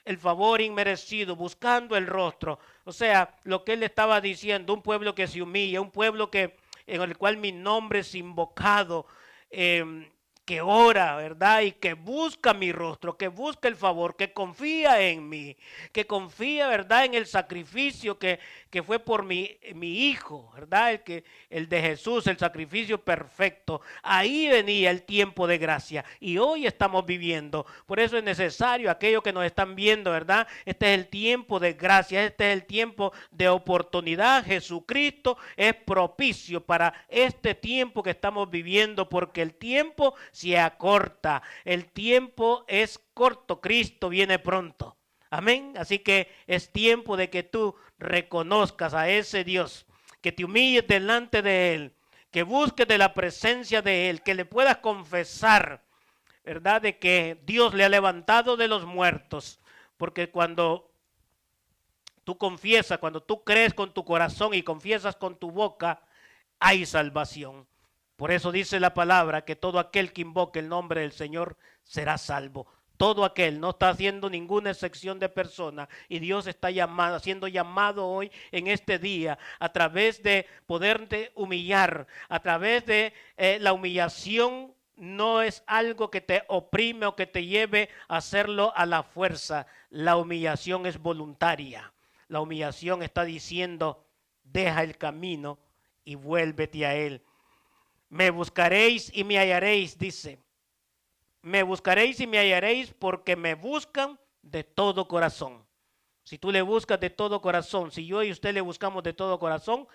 El favor inmerecido, buscando el rostro. O sea, lo que él estaba diciendo, un pueblo que se humilla, un pueblo en el cual mi nombre es invocado, que ora, ¿verdad? Y que busca mi rostro, que busca el favor, que confía en mí, que confía, ¿verdad? En el sacrificio que fue por mi hijo, ¿verdad? El de Jesús, el sacrificio perfecto. Ahí venía el tiempo de gracia y hoy estamos viviendo. Por eso es necesario, aquellos que nos están viendo, ¿verdad? Este es el tiempo de gracia, este es el tiempo de oportunidad. Jesucristo es propicio para este tiempo que estamos viviendo, porque el tiempo se acorta, el tiempo es corto, Cristo viene pronto. Amén. Así que es tiempo de que tú reconozcas a ese Dios, que te humilles delante de Él, que busques de la presencia de Él, que le puedas confesar, ¿verdad? De que Dios le ha levantado de los muertos. Porque cuando tú confiesas, cuando tú crees con tu corazón y confiesas con tu boca, hay salvación. Por eso dice la palabra que todo aquel que invoque el nombre del Señor será salvo. Todo aquel, no está haciendo ninguna excepción de persona, y Dios está siendo llamado hoy en este día a través de poderte humillar, a través de la humillación. No es algo que te oprime o que te lleve a hacerlo a la fuerza. La humillación es voluntaria. La humillación está diciendo, deja el camino y vuélvete a Él. Me buscaréis y me hallaréis, dice. Me buscaréis y me hallaréis porque me buscan de todo corazón. Si tú le buscas de todo corazón, si yo y usted le buscamos de todo corazón,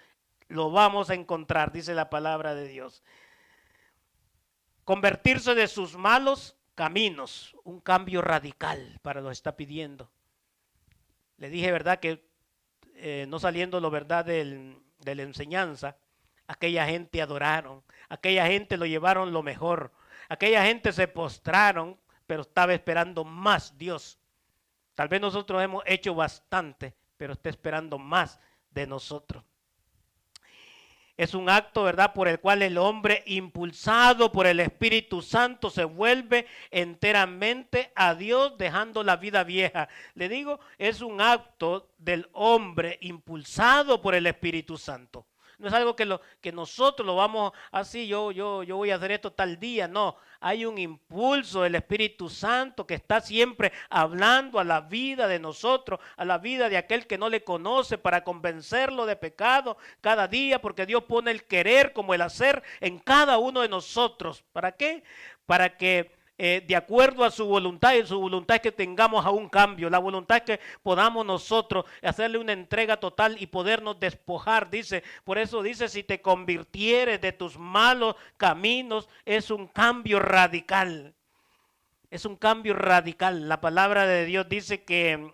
lo vamos a encontrar, dice la palabra de Dios. Convertirse de sus malos caminos, un cambio radical para lo que está pidiendo. Le dije, ¿verdad? Que no saliendo lo verdad de la enseñanza, aquella gente adoraron, aquella gente lo llevaron lo mejor, aquella gente se postraron, pero estaba esperando más Dios. Tal vez nosotros hemos hecho bastante, pero está esperando más de nosotros. Es un acto, ¿verdad?, por el cual el hombre, impulsado por el Espíritu Santo, se vuelve enteramente a Dios, dejando la vida vieja. Le digo, es un acto del hombre impulsado por el Espíritu Santo. No es algo que nosotros lo vamos así, yo voy a hacer esto tal día. No, hay un impulso del Espíritu Santo que está siempre hablando a la vida de nosotros, a la vida de aquel que no le conoce, para convencerlo de pecado cada día, porque Dios pone el querer como el hacer en cada uno de nosotros. ¿Para qué? Para que de acuerdo a su voluntad, y su voluntad es que tengamos a un cambio, la voluntad es que podamos nosotros hacerle una entrega total y podernos despojar, dice. Por eso dice, si te convirtieres de tus malos caminos, es un cambio radical. Es un cambio radical. La palabra de Dios dice que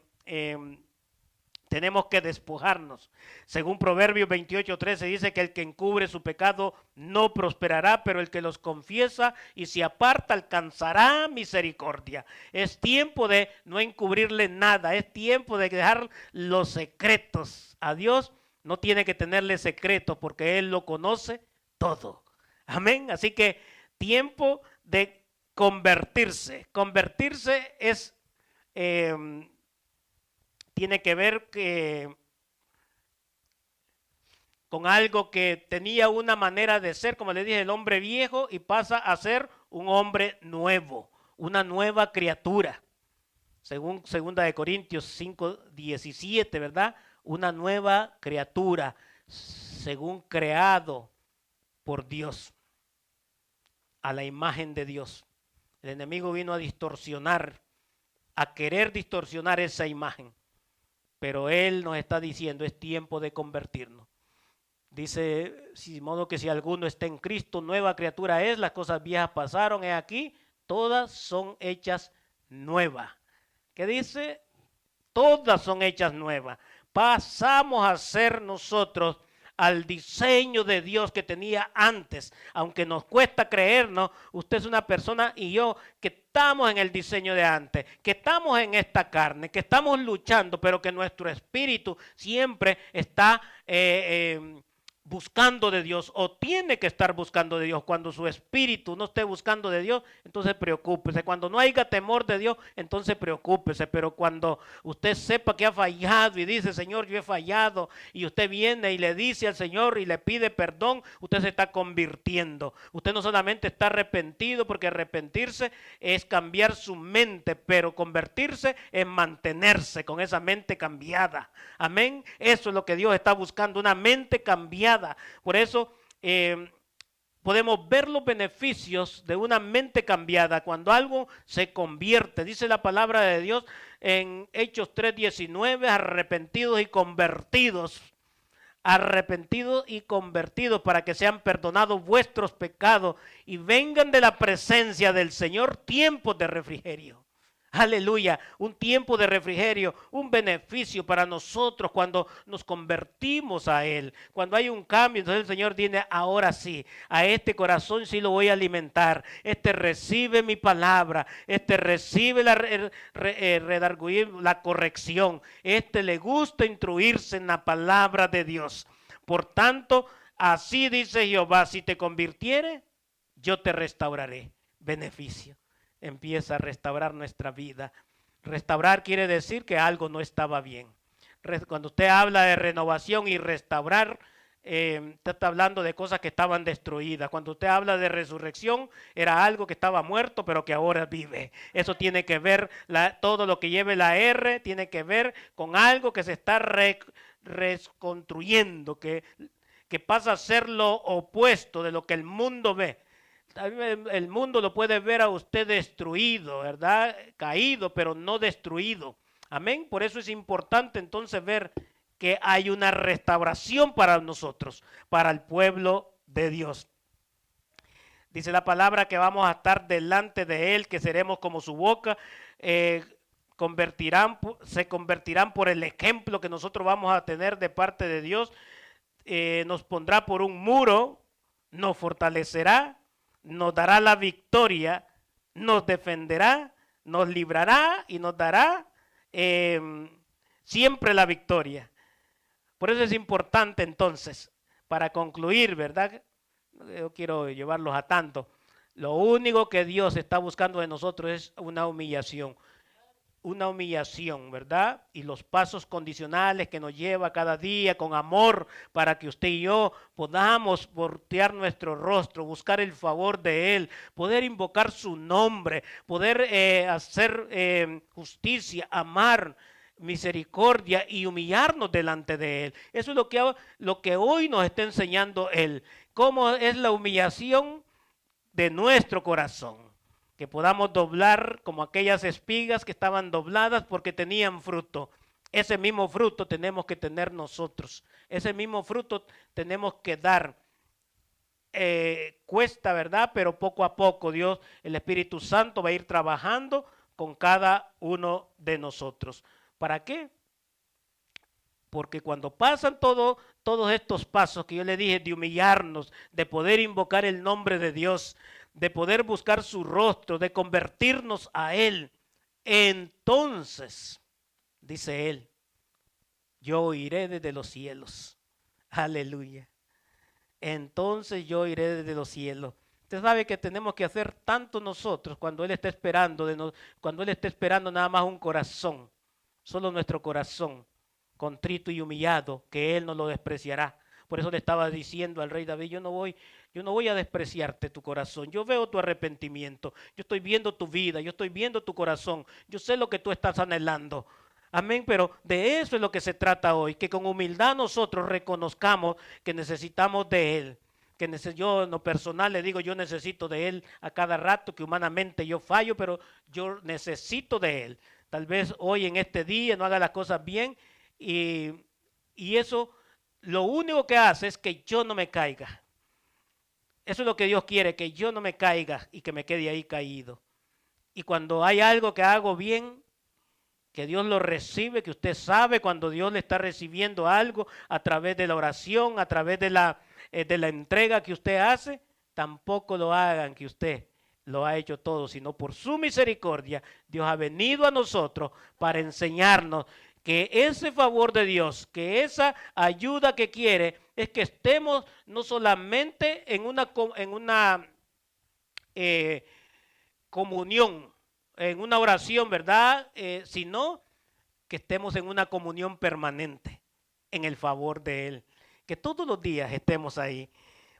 tenemos que despojarnos. Según Proverbios 28:13 dice que el que encubre su pecado no prosperará, pero el que los confiesa y se aparta alcanzará misericordia. Es tiempo de no encubrirle nada, es tiempo de dejar los secretos. A Dios no tiene que tenerle secretos porque Él lo conoce todo. Amén. Así que tiempo de convertirse. Convertirse es tiene que ver con algo que tenía una manera de ser, como le dije, el hombre viejo, y pasa a ser un hombre nuevo, una nueva criatura. Según 2 Corintios 5:17, ¿verdad? Una nueva criatura, según creado por Dios, a la imagen de Dios. El enemigo vino a distorsionar, a querer distorsionar esa imagen. Pero Él nos está diciendo, es tiempo de convertirnos. Dice, de modo que si alguno está en Cristo, nueva criatura es, las cosas viejas pasaron, he aquí, todas son hechas nuevas. ¿Qué dice? Todas son hechas nuevas. Pasamos a ser nosotros al diseño de Dios que tenía antes. Aunque nos cuesta creernos, usted es una persona y yo que estamos en el diseño de antes, que estamos en esta carne, que estamos luchando, pero que nuestro espíritu siempre está buscando de Dios, o tiene que estar buscando de Dios. Cuando su espíritu no esté buscando de Dios, entonces preocúpese. Cuando no haya temor de Dios, entonces preocúpese. Pero cuando usted sepa que ha fallado y dice, Señor, yo he fallado, y usted viene y le dice al Señor y le pide perdón, usted se está convirtiendo. Usted no solamente está arrepentido, porque arrepentirse es cambiar su mente, pero convertirse es mantenerse con esa mente cambiada. Amén. Eso es lo que Dios está buscando, una mente cambiada. Por eso podemos ver los beneficios de una mente cambiada cuando algo se convierte. Dice la palabra de Dios en Hechos 3:19, arrepentidos y convertidos. Arrepentidos y convertidos para que sean perdonados vuestros pecados y vengan de la presencia del Señor tiempos de refrigerio. Aleluya, un tiempo de refrigerio, un beneficio para nosotros cuando nos convertimos a Él. Cuando hay un cambio, entonces el Señor dice, ahora sí, a este corazón sí lo voy a alimentar. Este recibe mi palabra, este recibe la corrección. Este le gusta instruirse en la palabra de Dios. Por tanto, así dice Jehová, si te convirtieres, yo te restauraré. Beneficio. Empieza a restaurar nuestra vida. Restaurar quiere decir que algo no estaba bien. Cuando usted habla de renovación y restaurar, usted está hablando de cosas que estaban destruidas. Cuando usted habla de resurrección, era algo que estaba muerto, pero que ahora vive. Eso tiene que ver, todo lo que lleve la R, tiene que ver con algo que se está reconstruyendo, que que pasa a ser lo opuesto de lo que el mundo ve. El mundo lo puede ver a usted destruido, ¿verdad? Caído, pero no destruido. Amén. Por eso es importante entonces ver que hay una restauración para nosotros, para el pueblo de Dios. Dice la palabra que vamos a estar delante de Él, que seremos como su boca. Se convertirán por el ejemplo que nosotros vamos a tener de parte de Dios. Nos pondrá por un muro, nos fortalecerá, nos dará la victoria, nos defenderá, nos librará y nos dará siempre la victoria. Por eso es importante entonces, para concluir, ¿verdad? Yo quiero llevarlos a tanto. Lo único que Dios está buscando de nosotros es una humillación, ¿verdad? Y los pasos condicionales que nos lleva cada día con amor para que usted y yo podamos voltear nuestro rostro, buscar el favor de Él, poder invocar su nombre, poder hacer justicia, amar, misericordia y humillarnos delante de Él. Eso es lo que hoy nos está enseñando Él. ¿Cómo es la humillación de nuestro corazón? Que podamos doblar como aquellas espigas que estaban dobladas porque tenían fruto. Ese mismo fruto tenemos que tener nosotros. Ese mismo fruto tenemos que dar. Cuesta, ¿verdad? Pero poco a poco Dios, el Espíritu Santo va a ir trabajando con cada uno de nosotros. ¿Para qué? Porque cuando pasan todos estos pasos que yo le dije de humillarnos, de poder invocar el nombre de Dios, de poder buscar su rostro, de convertirnos a Él, entonces, dice Él, yo oiré desde los cielos. Aleluya. Entonces yo iré desde los cielos. Usted sabe que tenemos que hacer tanto nosotros cuando Él está esperando, cuando Él está esperando nada más un corazón. Solo nuestro corazón, contrito y humillado, que Él no lo despreciará. Por eso le estaba diciendo al rey David, yo no voy a despreciarte tu corazón. Yo veo tu arrepentimiento, yo estoy viendo tu vida, yo estoy viendo tu corazón. Yo sé lo que tú estás anhelando. Amén, pero de eso es lo que se trata hoy, que con humildad nosotros reconozcamos que necesitamos de Él. Yo en lo personal le digo, yo necesito de Él a cada rato, que humanamente yo fallo, pero yo necesito de Él. Tal vez hoy en este día no haga las cosas bien y eso lo único que hace es que yo no me caiga. Eso es lo que Dios quiere, que yo no me caiga y que me quede ahí caído. Y cuando hay algo que hago bien, que Dios lo recibe, que usted sabe cuando Dios le está recibiendo algo a través de la oración, a través de la entrega que usted hace, tampoco lo hagan que usted lo ha hecho todo, sino por su misericordia, Dios ha venido a nosotros para enseñarnos que ese favor de Dios, que esa ayuda que quiere, es que estemos no solamente en una comunión, en una oración, ¿verdad? Sino que estemos en una comunión permanente, en el favor de Él, que todos los días estemos ahí.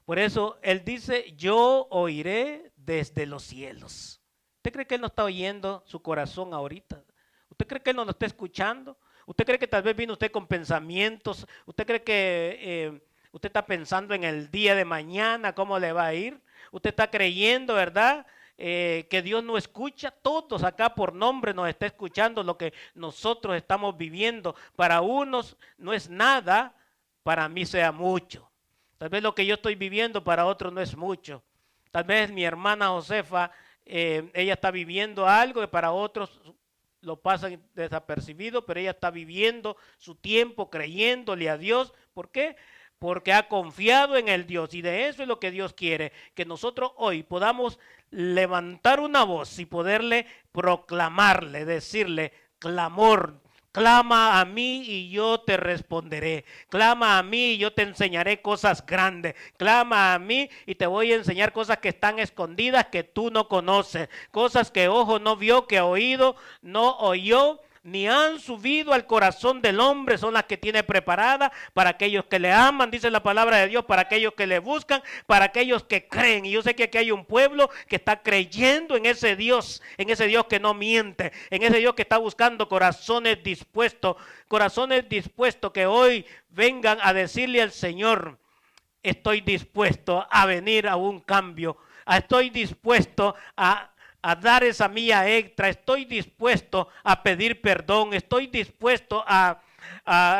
Por eso Él dice, yo oiré desde los cielos. ¿Usted cree que Él no está oyendo su corazón ahorita? ¿Usted cree que Él no lo está escuchando? ¿Usted cree que tal vez vino usted con pensamientos? ¿Usted cree que usted está pensando en el día de mañana, cómo le va a ir? ¿Usted está creyendo, verdad, que Dios no escucha? Todos acá por nombre nos está escuchando lo que nosotros estamos viviendo. Para unos no es nada, para mí sea mucho. Tal vez lo que yo estoy viviendo para otros no es mucho. Tal vez mi hermana Josefa, ella está viviendo algo que para otros lo pasan desapercibido, pero ella está viviendo su tiempo creyéndole a Dios. ¿Por qué? Porque ha confiado en el Dios, y de eso es lo que Dios quiere, que nosotros hoy podamos levantar una voz y poderle proclamarle, decirle, clamor, clama a mí y yo te responderé, clama a mí y yo te enseñaré cosas grandes, clama a mí y te voy a enseñar cosas que están escondidas que tú no conoces, cosas que ojo no vio, que oído no oyó, ni han subido al corazón del hombre, son las que tiene preparadas para aquellos que le aman, dice la palabra de Dios, para aquellos que le buscan, para aquellos que creen. Y yo sé que aquí hay un pueblo que está creyendo en ese Dios que no miente, en ese Dios que está buscando corazones dispuestos que hoy vengan a decirle al Señor, estoy dispuesto a venir a un cambio, estoy dispuesto a dar esa mía extra, estoy dispuesto a pedir perdón, estoy dispuesto a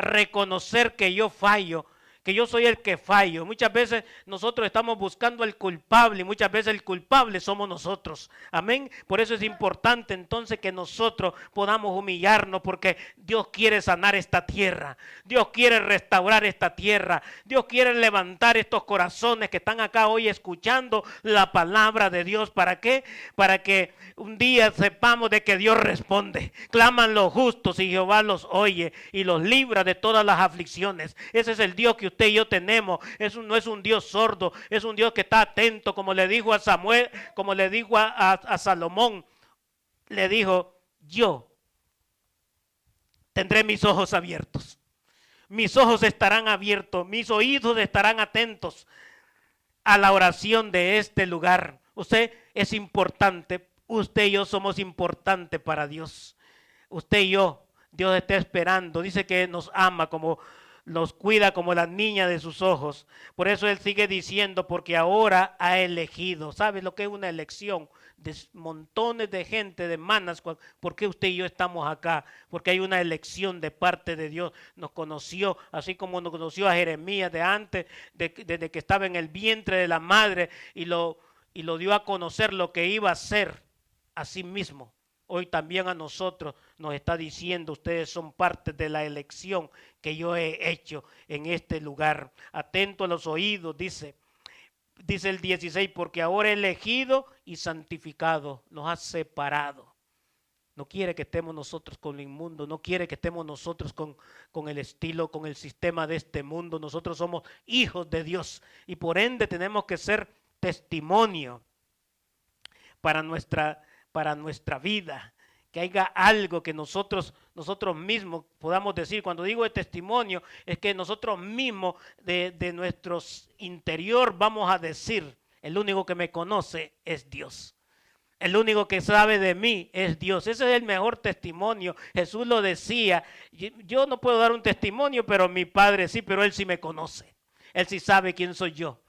reconocer que yo fallo, que yo soy el que fallo. Muchas veces nosotros estamos buscando al culpable y muchas veces el culpable somos nosotros. Amén. Por eso es importante entonces que nosotros podamos humillarnos, porque Dios quiere sanar esta tierra. Dios quiere restaurar esta tierra. Dios quiere levantar estos corazones que están acá hoy escuchando la palabra de Dios. ¿Para qué? Para que un día sepamos de que Dios responde. Claman los justos y Jehová los oye y los libra de todas las aflicciones. Ese es el Dios que usted y yo tenemos. No es un Dios sordo, es un Dios que está atento, como le dijo a Samuel, como le dijo a Salomón. Le dijo, yo tendré mis ojos abiertos. Mis ojos estarán abiertos, mis oídos estarán atentos a la oración de este lugar. Usted es importante, usted y yo somos importantes para Dios. Usted y yo, Dios está esperando, dice que nos ama como nos cuida como la niña de sus ojos. Por eso Él sigue diciendo, porque ahora ha elegido. ¿Sabe lo que es una elección? De montones de gente, de manas. ¿Por qué usted y yo estamos acá? Porque hay una elección de parte de Dios. Nos conoció, así como nos conoció a Jeremías de antes, desde que estaba en el vientre de la madre, y lo dio a conocer lo que iba a ser a sí mismo. Hoy también a nosotros nos está diciendo, ustedes son parte de la elección que yo he hecho en este lugar. Atento a los oídos, dice el 16, porque ahora he elegido y santificado, nos ha separado. No quiere que estemos nosotros con lo inmundo, no quiere que estemos nosotros con el estilo, con el sistema de este mundo. Nosotros somos hijos de Dios y por ende tenemos que ser testimonio para nuestra vida, que haya algo que nosotros mismos podamos decir. Cuando digo de testimonio, es que nosotros mismos de nuestro interior vamos a decir, el único que me conoce es Dios. El único que sabe de mí es Dios. Ese es el mejor testimonio. Jesús lo decía, yo no puedo dar un testimonio, pero mi Padre sí, pero Él sí me conoce. Él sí sabe quién soy yo.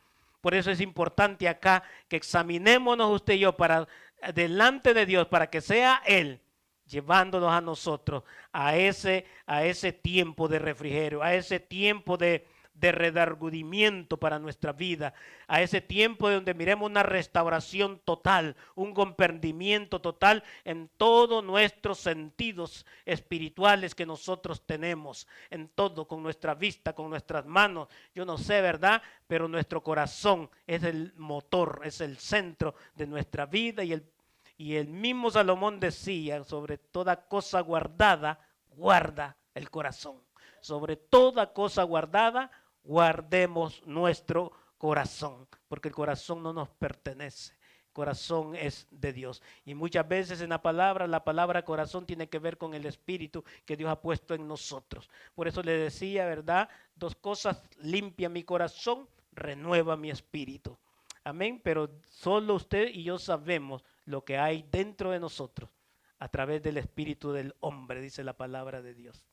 Por eso es importante acá que examinémonos usted y yo para delante de Dios, para que sea Él llevándonos a nosotros a ese tiempo de refrigerio, a ese tiempo de redargudimiento para nuestra vida, a ese tiempo donde miremos una restauración total, un comprendimiento total en todos nuestros sentidos espirituales que nosotros tenemos, en todo, con nuestra vista, con nuestras manos, yo no sé, ¿verdad? Pero nuestro corazón es el motor, es el centro de nuestra vida y el mismo Salomón decía, sobre toda cosa guardada, guarda el corazón. Sobre toda cosa guardada, guardemos nuestro corazón, porque el corazón no nos pertenece. El corazón es de Dios. Y muchas veces en la palabra corazón tiene que ver con el espíritu que Dios ha puesto en nosotros. Por eso le decía, ¿verdad? Dos cosas: limpia mi corazón, renueva mi espíritu. Amén, pero solo usted y yo sabemos lo que hay dentro de nosotros a través del espíritu del hombre, dice la palabra de Dios.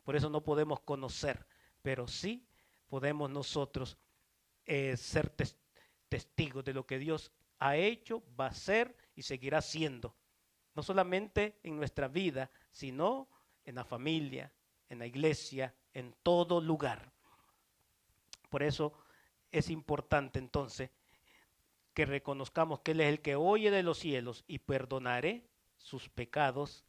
Por eso no podemos conocer, pero sí podemos nosotros ser testigos de lo que Dios ha hecho, va a hacer y seguirá haciendo. No solamente en nuestra vida, sino en la familia, en la iglesia, en todo lugar. Por eso es importante entonces que reconozcamos que Él es el que oye de los cielos y perdonaré sus pecados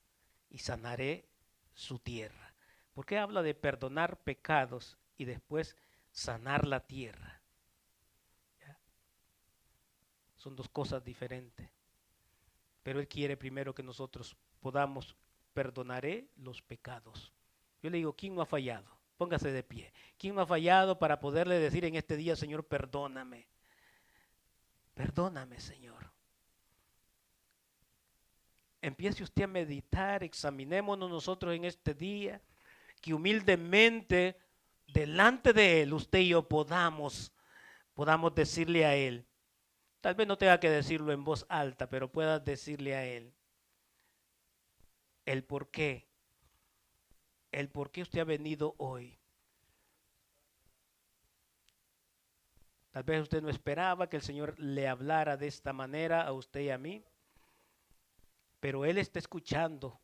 y sanaré su tierra. ¿Por qué habla de perdonar pecados y después sanar la tierra? ¿Ya? Son dos cosas diferentes. Pero Él quiere primero que nosotros podamos perdonaré los pecados. Yo le digo, ¿quién no ha fallado? Póngase de pie. ¿Quién no ha fallado para poderle decir en este día, Señor, perdóname? Perdóname, Señor. Empiece usted a meditar, examinémonos nosotros en este día, que humildemente delante de Él, usted y yo podamos decirle a Él, tal vez no tenga que decirlo en voz alta, pero pueda decirle a Él el por qué usted ha venido hoy. Tal vez usted no esperaba que el Señor le hablara de esta manera a usted y a mí, pero Él está escuchando